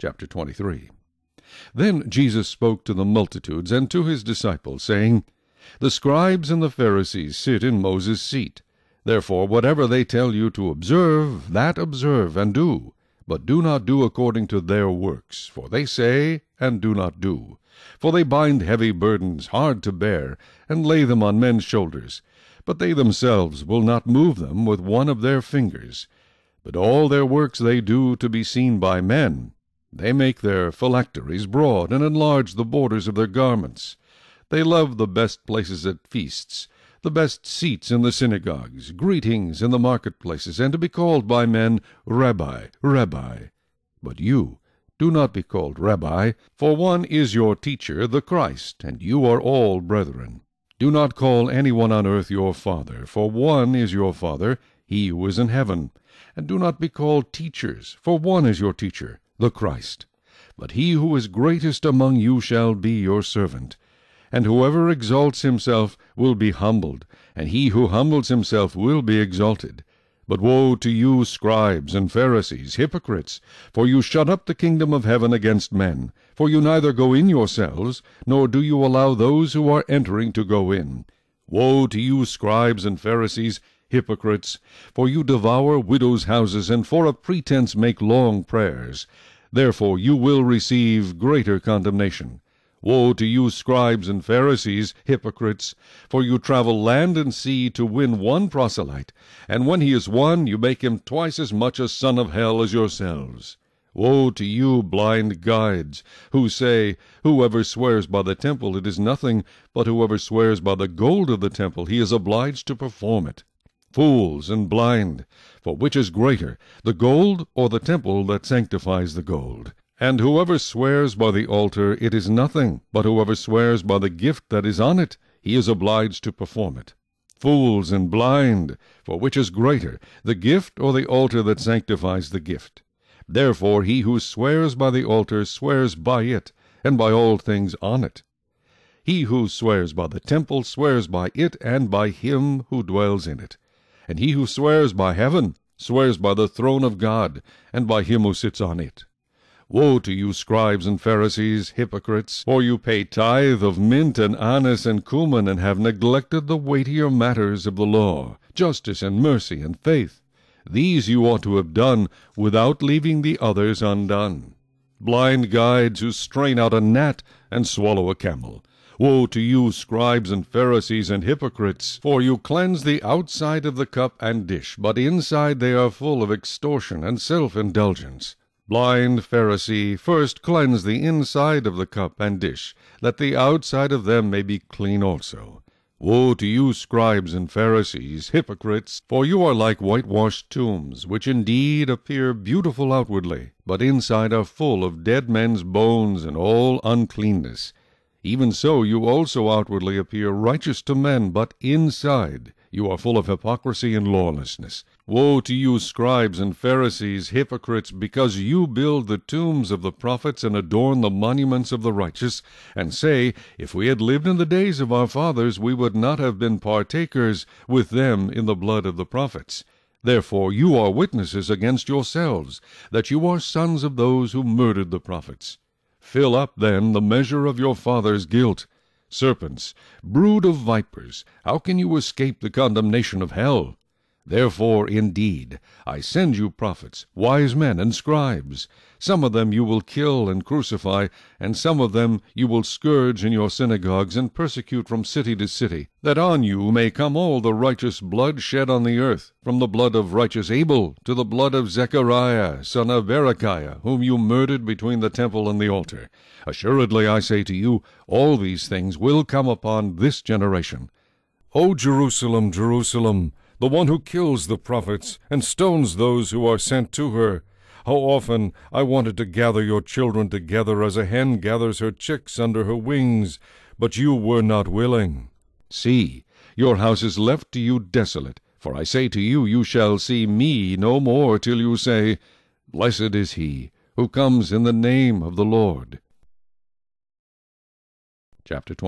Chapter 23. Then Jesus spoke to the multitudes and to his disciples, saying, The scribes and the Pharisees sit in Moses' seat. Therefore whatever they tell you to observe, that observe and do. But do not do according to their works, for they say and do not do. For they bind heavy burdens hard to bear, and lay them on men's shoulders. But they themselves will not move them with one of their fingers. But all their works they do to be seen by men. They make their phylacteries broad, and enlarge the borders of their garments. They love the best places at feasts, the best seats in the synagogues, greetings in the marketplaces, and to be called by men, Rabbi, Rabbi. But you, do not be called Rabbi, for one is your teacher, the Christ, and you are all brethren. Do not call anyone on earth your father, for one is your Father, he who is in heaven. And do not be called teachers, for one is your teacher, the Christ. But he who is greatest among you shall be your servant. And whoever exalts himself will be humbled, and he who humbles himself will be exalted. But woe to you, scribes and Pharisees, hypocrites! For you shut up the kingdom of heaven against men. For you neither go in yourselves, nor do you allow those who are entering to go in. Woe to you, scribes and Pharisees, hypocrites! For you devour widows' houses, and for a pretense make long prayers. Therefore you will receive greater condemnation. Woe to you, scribes and Pharisees, hypocrites! For you travel land and sea to win one proselyte, and when he is won, you make him twice as much a son of hell as yourselves. Woe to you, blind guides, who say, Whoever swears by the temple, it is nothing, but whoever swears by the gold of the temple, he is obliged to perform it. Fools and blind! For which is greater, the gold or the temple that sanctifies the gold? And whoever swears by the altar, it is nothing, but whoever swears by the gift that is on it, he is obliged to perform it. Fools and blind! For which is greater, the gift or the altar that sanctifies the gift? Therefore he who swears by the altar swears by it, and by all things on it. He who swears by the temple swears by it and by him who dwells in it. And he who swears by heaven swears by the throne of God, and by him who sits on it. Woe to you, scribes and Pharisees, hypocrites! For you pay tithe of mint and anise and cumin, and have neglected the weightier matters of the law, justice and mercy and faith. These you ought to have done, without leaving the others undone. Blind guides, who strain out a gnat and swallow a camel! Woe to you, scribes and Pharisees and hypocrites! For you cleanse the outside of the cup and dish, but inside they are full of extortion and self-indulgence. Blind Pharisee, first cleanse the inside of the cup and dish, that the outside of them may be clean also. Woe to you, scribes and Pharisees, hypocrites! For you are like whitewashed tombs, which indeed appear beautiful outwardly, but inside are full of dead men's bones and all uncleanness. Even so you also outwardly appear righteous to men, but inside you are full of hypocrisy and lawlessness. Woe to you, scribes and Pharisees, hypocrites! Because you build the tombs of the prophets and adorn the monuments of the righteous, and say, If we had lived in the days of our fathers, we would not have been partakers with them in the blood of the prophets. Therefore you are witnesses against yourselves, that you are sons of those who murdered the prophets. Fill up, then, the measure of your father's guilt. Serpents, brood of vipers, how can you escape the condemnation of hell? Therefore, indeed, I send you prophets, wise men, and scribes. Some of them you will kill and crucify, and some of them you will scourge in your synagogues and persecute from city to city, that on you may come all the righteous blood shed on the earth, from the blood of righteous Abel to the blood of Zechariah, son of Berechiah, whom you murdered between the temple and the altar. Assuredly I say to you, all these things will come upon this generation. O Jerusalem, Jerusalem, the one who kills the prophets and stones those who are sent to her! How often I wanted to gather your children together as a hen gathers her chicks under her wings, but you were not willing. See, your house is left to you desolate, for I say to you, you shall see me no more till you say, Blessed is he who comes in the name of the Lord. Chapter 20.